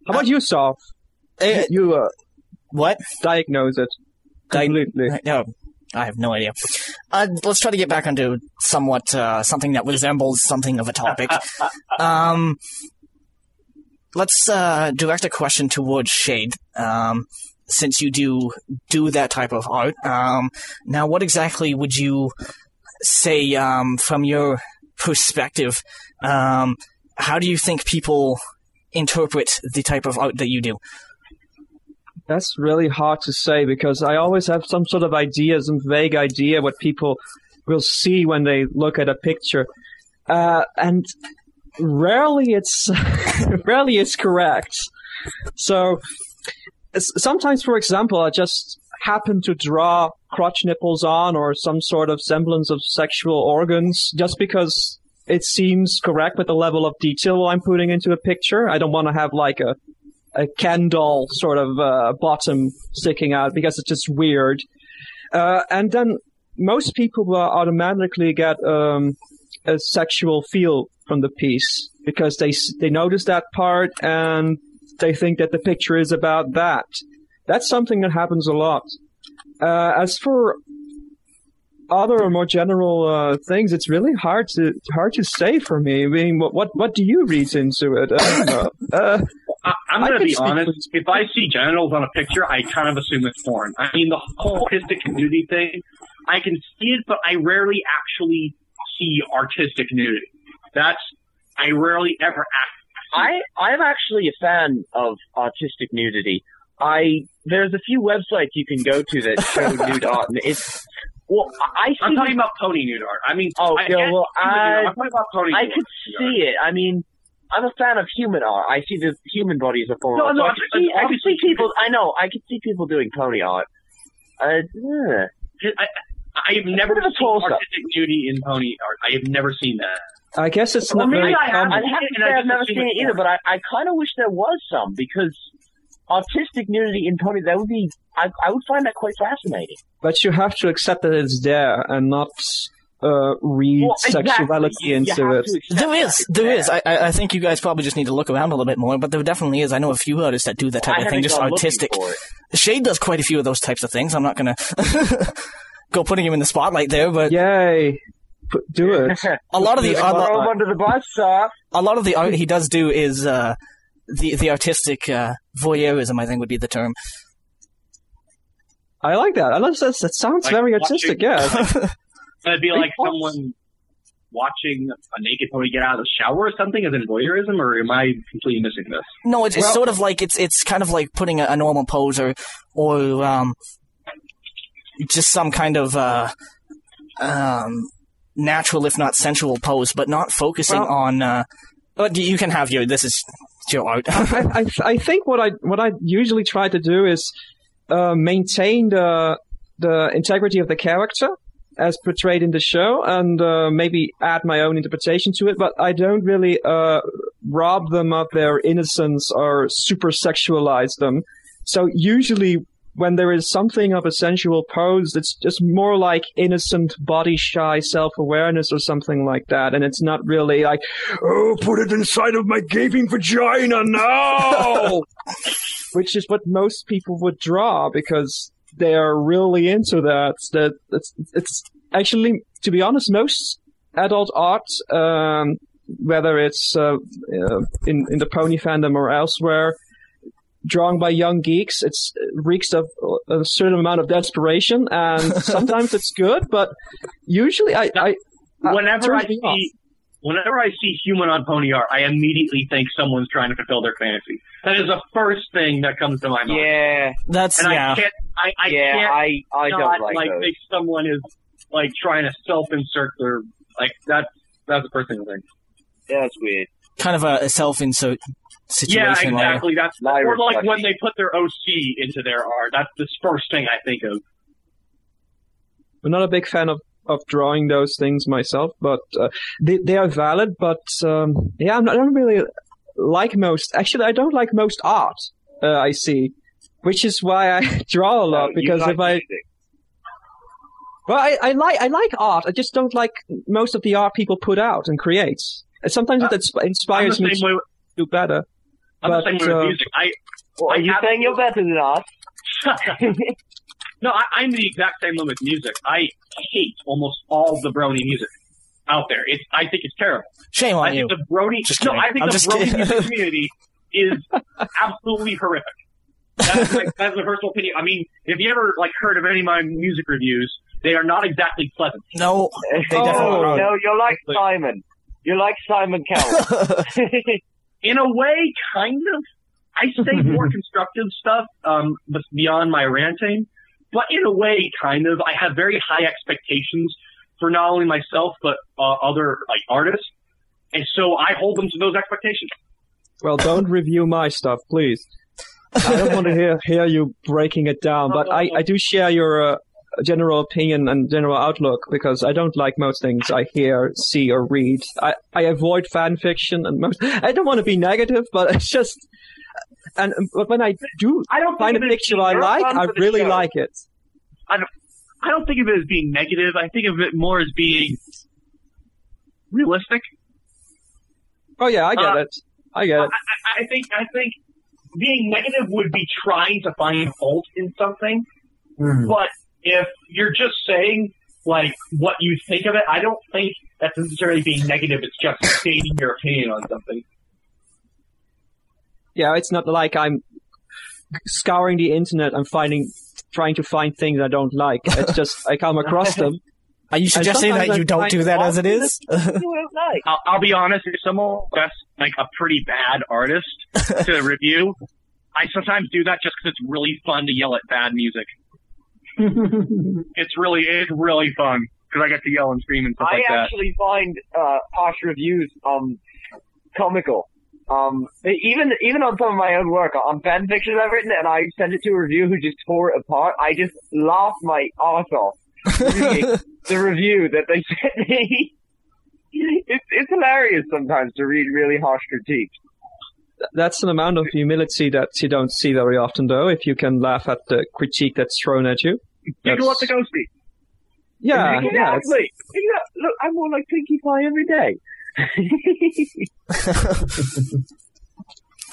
Speaker 3: How about you, Soph? You
Speaker 1: what?
Speaker 3: diagnose it completely.
Speaker 1: No, I have no idea. Let's try to get back onto somewhat something that resembles something of a topic. Let's direct a question towards Shade. Since you do that type of art, now what exactly would you say from your perspective? How do you think people interpret the type of art that you do?
Speaker 3: That's really hard to say because I always have some sort of idea, some vague idea what people will see when they look at a picture. And rarely it's correct. So sometimes, for example, I just happen to draw crotch nipples on or some sort of semblance of sexual organs just because it seems correct with the level of detail I'm putting into a picture. I don't want to have like a Ken doll sort of bottom sticking out because it's just weird. And then most people will automatically get a sexual feel from the piece because they notice that part and they think that the picture is about that. That's something that happens a lot. As for other or more general things, it's really hard to say for me. I mean, what do you read into it?
Speaker 2: I'm going to be honest. If I see genitals on a picture, I kind of assume it's porn. I mean, the whole artistic nudity thing, I can see it, but I rarely actually see artistic nudity. I rarely ever
Speaker 5: I'm actually a fan of artistic nudity. There's a few websites you can go to that show nude art, and I'm
Speaker 2: talking about pony nude art. I mean,
Speaker 5: I'm
Speaker 2: talking about pony nude
Speaker 5: I could see it. I mean, I'm a fan of human art. I see the human body as a form of art. I can see people. I know. I can see people doing pony art.
Speaker 2: I have never seen artistic nudity in pony art. I have never seen that.
Speaker 3: I guess it's not very common.
Speaker 5: I have to say I've never seen it either, but I kind of wish there was some, because artistic nudity in pony, that would be, I would find that quite fascinating.
Speaker 3: But you have to accept that it's there and not read sexuality into it.
Speaker 1: There is. I think you guys probably just need to look around a little bit more, but there definitely is. I know a few artists that do that type of thing, just artistic. Shade does quite a few of those types of things. I'm not going to go putting him in the spotlight there, but...
Speaker 3: Yay! Do it.
Speaker 1: A lot of the
Speaker 5: under the bus,
Speaker 1: a lot of the art he does do is the artistic voyeurism, I think would be the term.
Speaker 3: I like that. That sounds very artistic. Yeah.
Speaker 2: It'd be like someone watching a naked pony get out of the shower or something as in voyeurism, or am I completely missing this?
Speaker 1: No, it's sort of like it's kind of like putting a normal pose or just some kind of natural, if not sensual pose, but not focusing on. But you can have this is your art.
Speaker 3: I think what I usually try to do is maintain the integrity of the character as portrayed in the show, and maybe add my own interpretation to it. But I don't really rob them of their innocence or super sexualize them. So usually, when there is something of a sensual pose, it's just more like innocent, body-shy self-awareness or something like that. And it's not really like, oh, put it inside of my gaping vagina now! Which is what most people would draw, because they are really into that. It's actually, to be honest, most adult art, whether it's in the pony fandom or elsewhere, drawn by young geeks, it reeks of a certain amount of desperation, and sometimes it's good, but usually
Speaker 2: whenever I see human on pony art, I immediately think someone's trying to fulfill their fantasy. That is the first thing that comes to my mind.
Speaker 5: Yeah,
Speaker 2: I
Speaker 5: don't like those.
Speaker 2: Think someone is like trying to self-insert their that's the first thing I think.
Speaker 5: Yeah, that's weird.
Speaker 1: Kind of a self-insert situation.
Speaker 2: Yeah, exactly. That's or like when they put their OC into their art. That's the first thing I think of.
Speaker 3: I'm not a big fan of drawing those things myself, but they are valid. But I don't really like most. Actually, I don't like most art I see, which is why I draw a lot. Because if I like art, I just don't like most of the art people put out and create. Sometimes it inspires me to do better.
Speaker 2: I'm the same way with music.
Speaker 5: Are you saying you're better than us?
Speaker 2: No, I'm the exact same way with music. I hate almost all the brony music out there. I think it's terrible.
Speaker 1: Shame on you.
Speaker 2: I think the brony music community is absolutely horrific. That's my personal opinion. I mean, if you ever heard of any of my music reviews, they are not exactly pleasant.
Speaker 1: No, they definitely aren't.
Speaker 5: No, you're like Simon. You're like Simon Cowell.
Speaker 2: In a way, kind of. I say more constructive stuff, beyond my ranting. But in a way, kind of. I have very high expectations for not only myself, but other artists. And so I hold them to those expectations.
Speaker 3: Well, don't review my stuff, please. I don't want to hear you breaking it down, but I do share your general opinion and general outlook, because I don't like most things I hear, see, or read. I avoid fan fiction, and I don't want to be negative, but it's just... But when I do find a picture I like, I really like it.
Speaker 2: I don't think of it as being negative. I think of it more as being realistic.
Speaker 3: Oh yeah, I get it. I get it.
Speaker 2: I think being negative would be trying to find fault in something. But if you're just saying like what you think of it. I don't think that's necessarily being negative. It's just stating your opinion on something.
Speaker 3: Yeah, it's not like I'm scouring the internet and trying to find things I don't like. It's just I come across them.
Speaker 1: Are you suggesting that you don't do that as it is?
Speaker 2: I'll be honest. If someone that's like a pretty bad artist to review, I sometimes do that just because it's really fun to yell at bad music. It's really fun because I get to yell and scream and stuff like that.
Speaker 5: I actually find harsh reviews comical. Even on some of my own work, on fanfiction I've written, and I send it to a review who just tore it apart. I just laugh my arse off reading the review that they sent me. It's hilarious sometimes to read really harsh critiques.
Speaker 3: That's an amount of humility that you don't see very often, though, if you can laugh at the critique that's thrown at you.
Speaker 2: Pickle up the ghosty.
Speaker 3: Yeah,
Speaker 5: exactly. Look, I'm more like Pinkie Pie every day.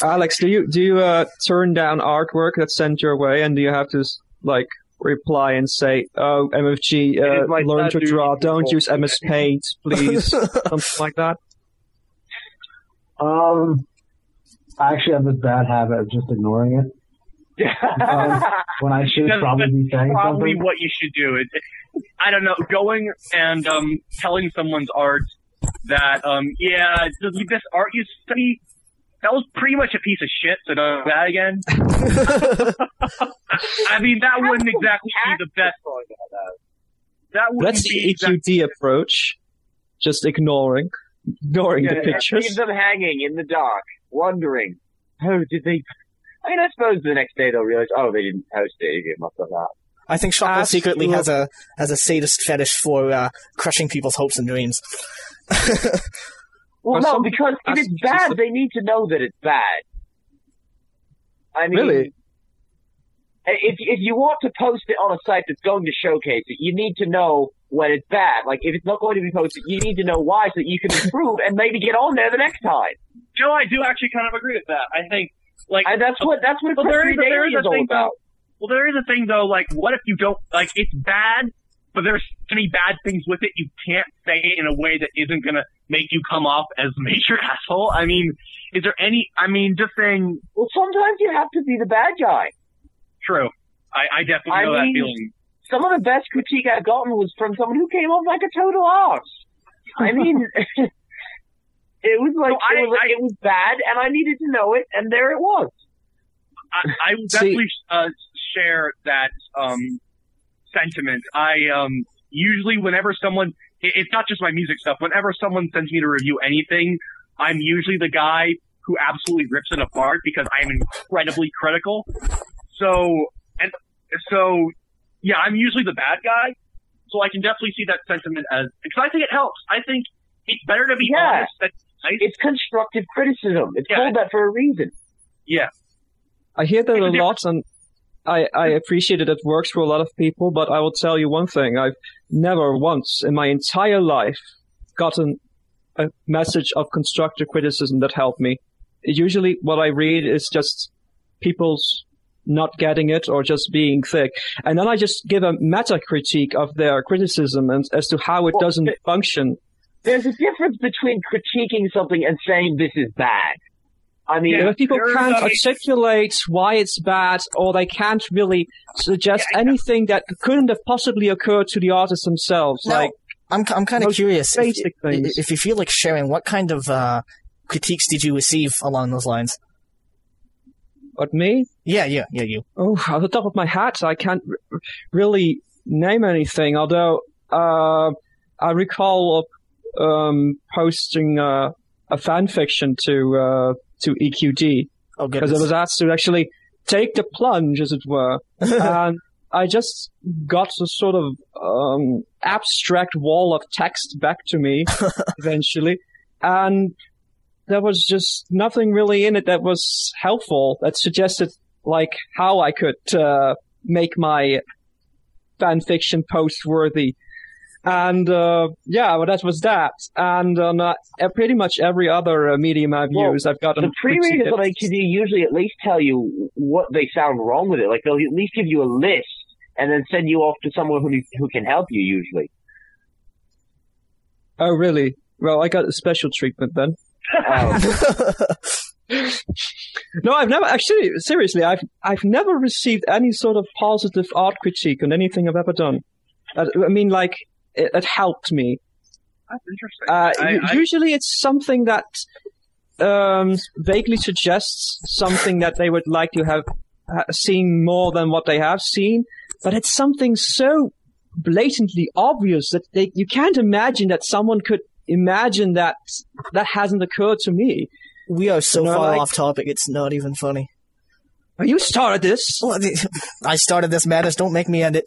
Speaker 3: Alex, do you turn down artwork that's sent your way, and do you have to like reply and say, "Oh, MFG, learn to draw. Don't use MS Paint, please," something like that?
Speaker 4: I actually have this bad habit of just ignoring it. When I should probably be saying
Speaker 2: probably
Speaker 4: something.
Speaker 2: what you should do. I don't know, going and telling someone's art that, this art you study, that was pretty much a piece of shit, so don't do that again. I mean, that wouldn't exactly be the best.
Speaker 3: That's the EQD approach. Just ignoring the pictures.
Speaker 5: Leave them hanging in the dark, wondering, did they... I mean, I suppose the next day they'll realize, they didn't post it. It must have that.
Speaker 1: I think Shotgun secretly has a sadist fetish for crushing people's hopes and dreams.
Speaker 5: Well, no, because if it's bad, they need to know that it's bad. I mean,
Speaker 3: really?
Speaker 5: If you want to post it on a site that's going to showcase it, you need to know when it's bad. Like, if it's not going to be posted, you need to know why so that you can improve and maybe get on there the next time.
Speaker 2: Joe, I do actually kind of agree with that. I think, like...
Speaker 5: that's what there is all about.
Speaker 2: Well, there is a thing, though, like, what if you don't... Like, it's bad, but there's so many bad things with it, you can't say it in a way that isn't going to make you come off as a major asshole. I mean, is there any... I mean, just saying...
Speaker 5: Well, sometimes you have to be the bad guy.
Speaker 2: True. I definitely know that feeling.
Speaker 5: Some of the best critique I've gotten was from someone who came off like a total arse. I mean... It was like, it was bad, and I needed to know it, and there it was.
Speaker 2: I will definitely share that sentiment. I usually, whenever someone, it's not just my music stuff, whenever someone sends me to review anything, I'm usually the guy who absolutely rips it apart because I am incredibly critical. So, yeah, I'm usually the bad guy. So I can definitely see that sentiment because I think it helps. I think it's better to be honest.
Speaker 5: It's constructive criticism. It's called that for a reason.
Speaker 2: Yeah.
Speaker 3: I hear that a lot, and I appreciate it. It works for a lot of people, but I will tell you one thing. I've never once in my entire life gotten a message of constructive criticism that helped me. Usually what I read is just people's not getting it or just being thick. And then I just give a meta critique of their criticism and as to how it doesn't function.
Speaker 5: There's a difference between critiquing something and saying this is bad. I mean,
Speaker 3: if people can't articulate why it's bad, or they can't really suggest anything that couldn't have possibly occurred to the artists themselves.
Speaker 1: Now,
Speaker 3: like,
Speaker 1: I'm kind of curious
Speaker 3: if
Speaker 1: you feel like sharing. What kind of critiques did you receive along those lines?
Speaker 3: What, me?
Speaker 1: Yeah, you.
Speaker 3: Oh, off the top of my head, I can't really name anything. Although I recall posting a fanfiction to EQD because I was asked to actually take the plunge, as it were, and I just got a sort of abstract wall of text back to me eventually, and there was just nothing really in it that was helpful, that suggested like how I could make my fanfiction post worthy. And well, that was that. And on pretty much every other medium I've used, I've gotten
Speaker 5: the pre-readers on EQD usually at least tell you what they found wrong with it. Like they'll at least give you a list and then send you off to someone who can help you usually.
Speaker 3: Oh, really? Well, I got a special treatment then. No, I've never actually. Seriously, I've never received any sort of positive art critique on anything I've ever done. I mean, like it helped me.
Speaker 2: That's interesting.
Speaker 3: Usually, it's something that vaguely suggests something that they would like to have seen more than what they have seen, but it's something so blatantly obvious that you can't imagine that someone could imagine that hasn't occurred to me.
Speaker 1: We are so far off topic, it's not even funny.
Speaker 3: Oh, you started this.
Speaker 1: Well, I started this madness, don't make me end it.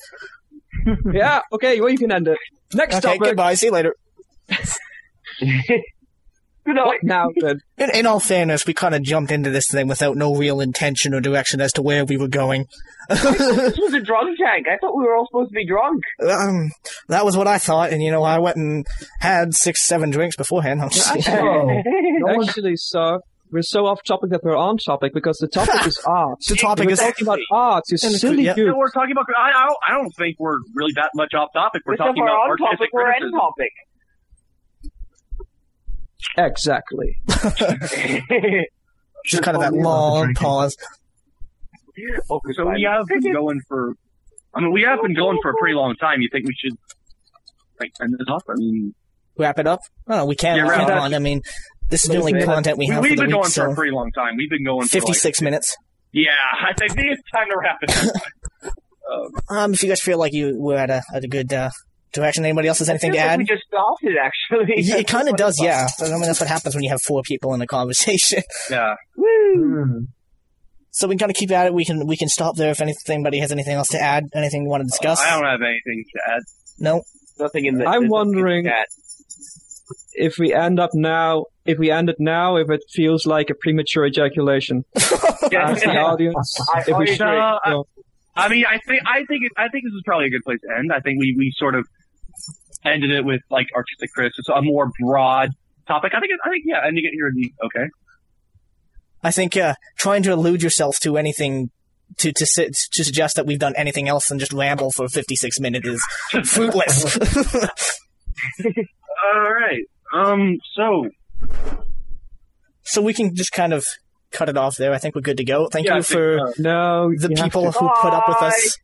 Speaker 3: Yeah, okay, well, you can end it. Next
Speaker 1: Okay,
Speaker 3: topic.
Speaker 1: goodbye, see you later.
Speaker 5: Good night.
Speaker 3: Now then.
Speaker 1: In all fairness, we kind of jumped into this thing without no real intention or direction as to where we were going.
Speaker 5: This was a drunk tank. I thought we were all supposed to be drunk.
Speaker 1: That was what I thought, and I went and had 6-7 drinks beforehand.
Speaker 3: Actually, sir, we're so off topic that we're on topic because the topic is art.
Speaker 1: The topic is
Speaker 3: talking about art. You silly
Speaker 1: yeah.
Speaker 3: goose.
Speaker 2: We're talking about. I don't think we're really that much off topic. We're talking about
Speaker 5: on
Speaker 2: artistic
Speaker 5: topic, we're
Speaker 2: criticism.
Speaker 5: end topic.
Speaker 3: Exactly.
Speaker 1: Just kind of that long pause.
Speaker 5: Okay,
Speaker 2: So we have been going for. I mean, we have been going for a pretty long time. You think we should end this off? I mean,
Speaker 1: Wrap it up? Oh, we can.
Speaker 2: Yeah, wrap it up.
Speaker 1: I mean, this is the only content we have
Speaker 2: we've
Speaker 1: for the
Speaker 2: been
Speaker 1: week,
Speaker 2: going for a
Speaker 1: so
Speaker 2: pretty long time. We've been going for
Speaker 1: 56 minutes.
Speaker 2: Yeah, I think it's time to wrap it up.
Speaker 1: If you guys feel like you were at a good direction, anybody else has anything to add?
Speaker 5: We just started, actually.
Speaker 1: Yeah, it kind of does, yeah. I mean, that's what happens when you have 4 people in a conversation.
Speaker 2: Yeah.
Speaker 5: Woo!
Speaker 1: So we can kind of keep at it. We can stop there if anybody has anything else to add, anything you want to discuss.
Speaker 2: I don't have anything to add.
Speaker 1: No.
Speaker 5: Nothing in the.
Speaker 3: I'm wondering if we end it now, if it feels like a premature ejaculation. As the audience, if we should.
Speaker 2: I mean, I think this is probably a good place to end. I think we sort of ended it with like artistic criticism, a more broad topic. I think yeah, ending it here would be okay.
Speaker 1: I think trying to allude yourself to anything to suggest that we've done anything else than just ramble for 56 minutes is fruitless.
Speaker 2: All right.
Speaker 1: So we can just kind of cut it off there. I think we're good to go. Thank you for
Speaker 3: no,
Speaker 1: the people who put up with us.